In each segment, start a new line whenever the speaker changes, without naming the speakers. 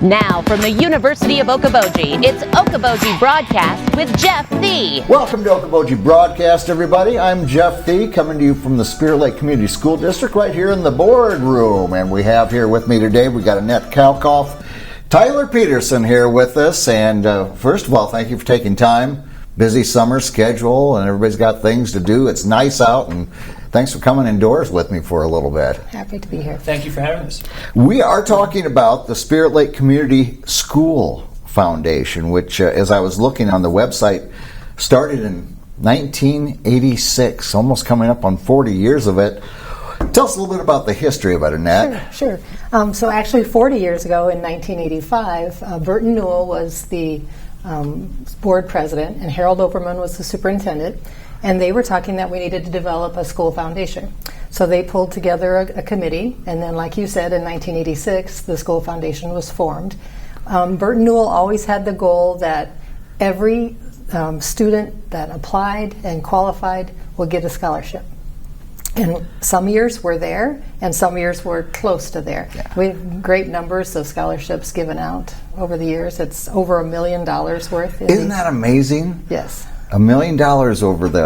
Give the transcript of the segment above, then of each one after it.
Now, from the University of Okoboji, it's Okoboji Broadcast with Jeff Thee.
Welcome to Okoboji Broadcast, everybody. I'm Jeff Thee, coming to you from the Spirit Lake Community School District right here in the boardroom. And we have here with me today, we got Annette Kalkhoff, Tyler Pedersen here with us. And first of all, thank you for taking time. Busy summer schedule, and everybody's got things to do. It's nice out, and thanks for coming indoors with me for a little bit.
Happy to be here.
Thank you for having us.
We are talking about the Spirit Lake Community School Foundation, which, as I was looking on the website, started in 1986, almost coming up on 40 years of it. Tell us a little bit about the history of it, Annette.
Sure. So actually 40 years ago in 1985, Burton Newell was the board president and Harold Oberman was the superintendent, and they were talking that we needed to develop a school foundation. So they pulled together a committee, and then like you said, in 1986 the school foundation was formed. Burton Newell always had the goal that every student that applied and qualified would get a scholarship. And some years we're there, and some years we're close to there. Yeah. We have great numbers of scholarships given out over the years. It's over $1 million worth.
Isn't that amazing?
Yes.
$1 million over that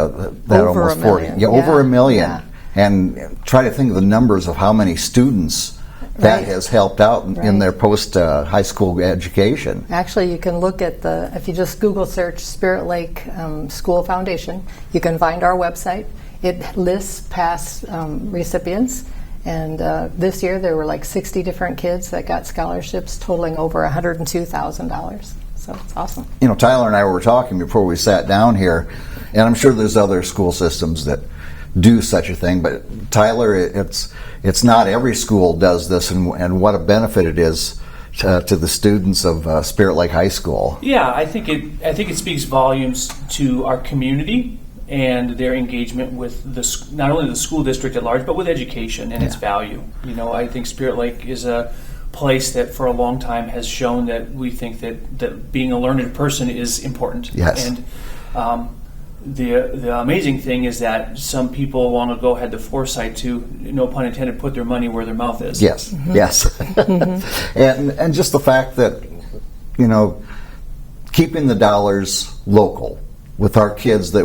over
almost 40.
Million.
Yeah, over $1 million.
Yeah.
And try to think of the numbers of how many students that has helped out in their post high school education.
Actually, you can look at if you just Google search Spirit Lake School Foundation, you can find our website. It lists past recipients, and this year there were like 60 different kids that got scholarships totaling over $102,000. So it's awesome.
You know, Tyler and I were talking before we sat down here, and I'm sure there's other school systems that do such a thing, but Tyler, it's not every school does this, and what a benefit it is to the students of Spirit Lake High School.
Yeah, I think it speaks volumes to our community and their engagement with not only the school district at large, but with education and its value. You know, I think Spirit Lake is a place that for a long time has shown that we think that being a learned person is important.
Yes.
And the amazing thing is that some people long ago had the foresight to, no pun intended, put their money where their mouth is.
Yes, yes. And just the fact that, you know, keeping the dollars local with our kids that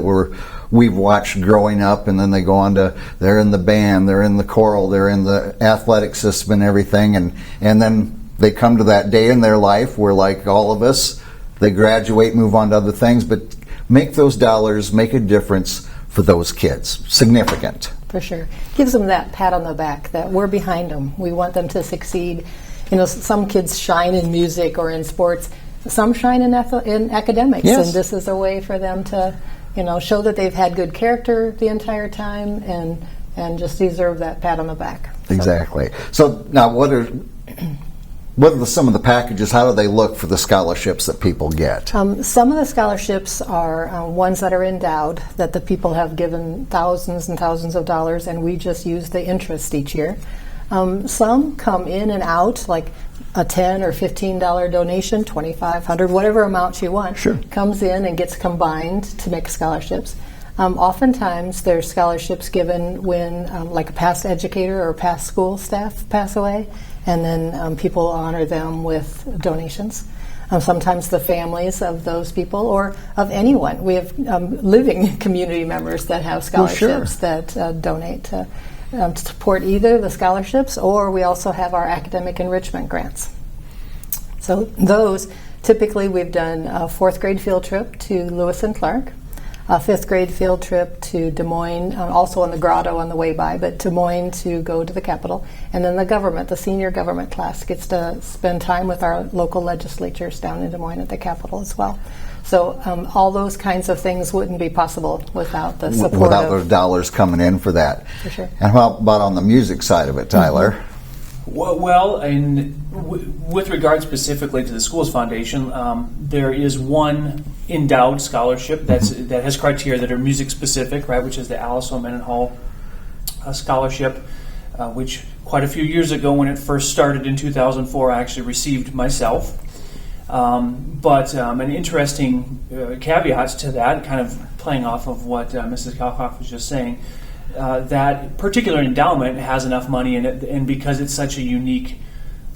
we've watched growing up, and then they go on to, they're in the band, they're in the choral, they're in the athletic system and everything, and then they come to that day in their life where, like all of us, they graduate, move on to other things, but make those dollars make a difference for those kids. Significant.
For sure. Gives them that pat on the back that we're behind them. We want them to succeed. You know, some kids shine in music or in sports. Some shine in academics,
yes.
And this is a way for them to, you know, show that they've had good character the entire time and just deserve that pat on the back.
Exactly. So now, what are some of the packages? How do they look for the scholarships that people get? Some
of the scholarships are ones that are endowed, that the people have given thousands and thousands of dollars, and we just use the interest each year. Some come in and out, like a $10 or $15 donation, $2,500, whatever amount you want, comes in and gets combined to make scholarships. Oftentimes there's scholarships given when like a past educator or past school staff pass away, and then people honor them with donations. Sometimes the families of those people or of anyone. We have living community members that have scholarships that donate to support either the scholarships, or we also have our academic enrichment grants. So those, typically we've done a 4th grade field trip to Lewis and Clark, a 5th grade field trip to Des Moines, also in the grotto on the way by, but Des Moines to go to the Capitol. And then the senior government class gets to spend time with our local legislatures down in Des Moines at the Capitol as well. So all those kinds of things wouldn't be possible without the support
without those dollars coming in for that.
For sure.
And how about on the music side of it, Tyler?
Mm-hmm. Well, with regard specifically to the Schools Foundation, there is one endowed scholarship that has criteria that are music specific, right? Which is the Alice O. Mendenhall scholarship, which quite a few years ago, when it first started in 2004, I actually received myself. But an interesting caveat to that, kind of playing off of what Mrs. Kalkhoff was just saying, that particular endowment has enough money in it, and because it's such a unique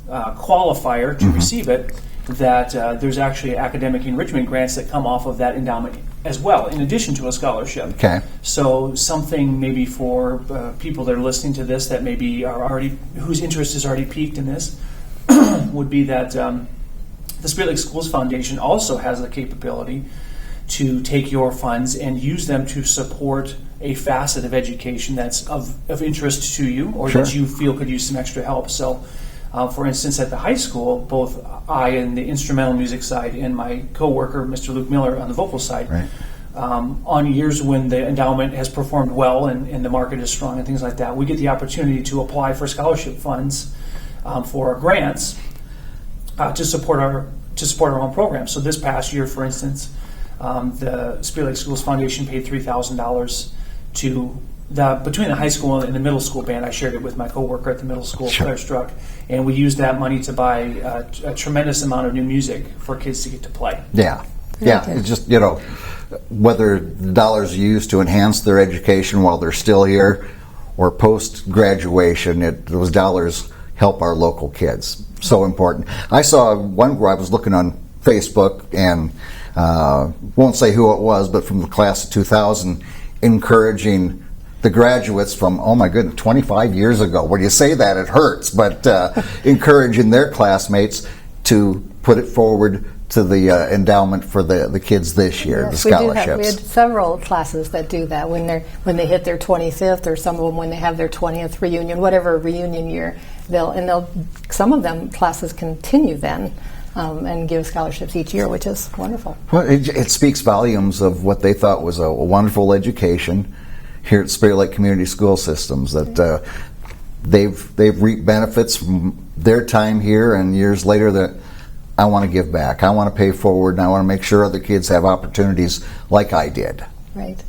qualifier to receive it, that there's actually academic enrichment grants that come off of that endowment as well, in addition to a scholarship.
Okay.
So something maybe for people that are listening to this that maybe are already, whose interest is already piqued in this, would be that the Spirit Lake Schools Foundation also has the capability to take your funds and use them to support a facet of education that's of interest to you, or
Sure.
that you feel could use some extra help. So, for instance, at the high school, both I on the instrumental music side and my co-worker, Mr. Luke Miller, on the vocal side,
Right.
on years when the endowment has performed well and the market is strong and things like that, we get the opportunity to apply for scholarship funds for grants to support our own programs. So this past year, for instance, the Spirit Lake Schools Foundation paid $3,000 to between the high school and the middle school band. I shared it with my coworker at the middle school,
Sure.
Claire Struck, and we used that money to buy a tremendous amount of new music for kids to get to play.
Yeah.
Very
Yeah.
good.
It's just, whether the dollars are used to enhance their education while they're still here or post graduation, those dollars help our local kids. So important. I saw one where I was looking on Facebook, and won't say who it was, but from the class of 2000, encouraging the graduates from, oh my goodness, 25 years ago. When you say that, it hurts, but encouraging their classmates to put it forward to the endowment for the kids this year, the
Yes, we
scholarships.
had several classes that do that when they hit their 25th, or some of them when they have their 20th reunion, whatever reunion year, some of them classes continue then and give scholarships each year, which is wonderful.
Well, it speaks volumes of what they thought was a wonderful education here at Spirit Lake Community School Systems, that they've reaped benefits from their time here, and years later that I want to give back. I want to pay forward, and I want to make sure other kids have opportunities like I did.
Right.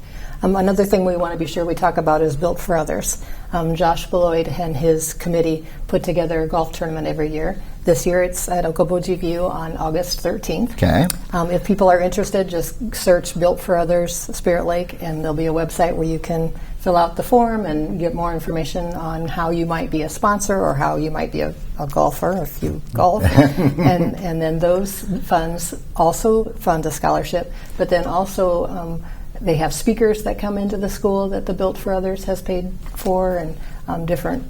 Another thing we want to be sure we talk about is Built for Others. Josh Beloyd and his committee put together a golf tournament every year. This year it's at Okoboji View on August 13th.
Okay.
If people are interested, just search Built for Others Spirit Lake, and there'll be a website where you can fill out the form and get more information on how you might be a sponsor or how you might be a golfer if you golf. and then those funds also fund a scholarship, but then also they have speakers that come into the school that the Built for Others has paid for, and different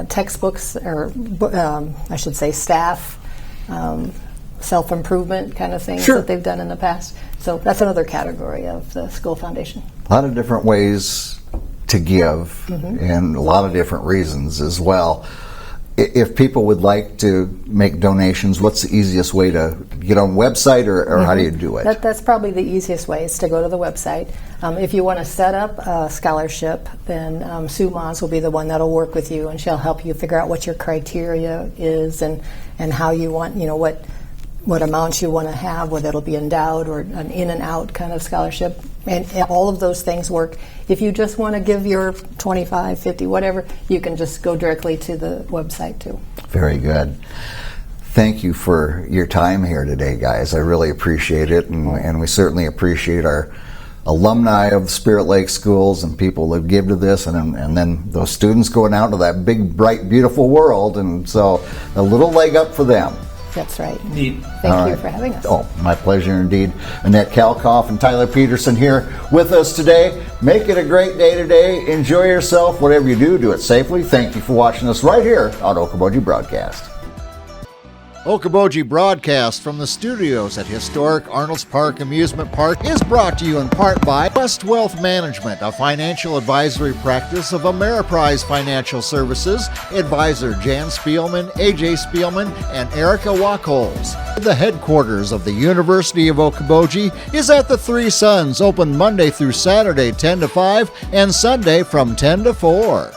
textbooks, or I should say staff, self-improvement kind of things
Sure.
that they've done in the past. So that's another category of the school foundation.
A lot of different ways to give, and a lot of different reasons as well. If people would like to make donations, what's the easiest way to get on the website, or how do you do it?
That's probably the easiest way, is to go to the website. If you want to set up a scholarship, then Sue Maas will be the one that'll work with you, and she'll help you figure out what your criteria is, and how you want, what amounts you want to have, whether it'll be endowed or an in and out kind of scholarship. And all of those things work. If you just want to give your 25, 50, whatever, you can just go directly to the website too.
Very good. Thank you for your time here today, guys. I really appreciate it, and we certainly appreciate our alumni of Spirit Lake Schools and people that give to this, and then those students going out to that big, bright, beautiful world, and so a little leg up for them.
That's right.
Neat.
Thank
All
you
right.
for having us.
Oh, my pleasure indeed. Annette Kalkhoff and Tyler Pedersen here with us today. Make it a great day today. Enjoy yourself. Whatever you do, do it safely. Thank you for watching us right here on Okoboji Broadcast. Okoboji Broadcast from the studios at historic Arnold's Park Amusement Park is brought to you in part by West Wealth Management, a financial advisory practice of Ameriprise Financial Services. Advisor Jan Spielman, AJ Spielman, and Erica Wachholz. The headquarters of the University of Okoboji is at the Three Sons, open Monday through Saturday 10 to 5 and Sunday from 10 to 4.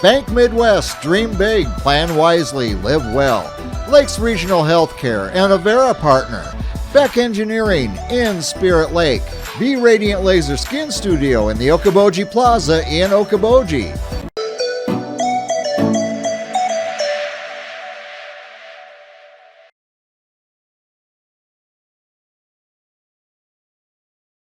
Bank Midwest, dream big, plan wisely, live well. Lakes Regional Healthcare and Avera Partner. Beck Engineering in Spirit Lake. Be Radiant Laser Skin Studio in the Okoboji Plaza in Okoboji.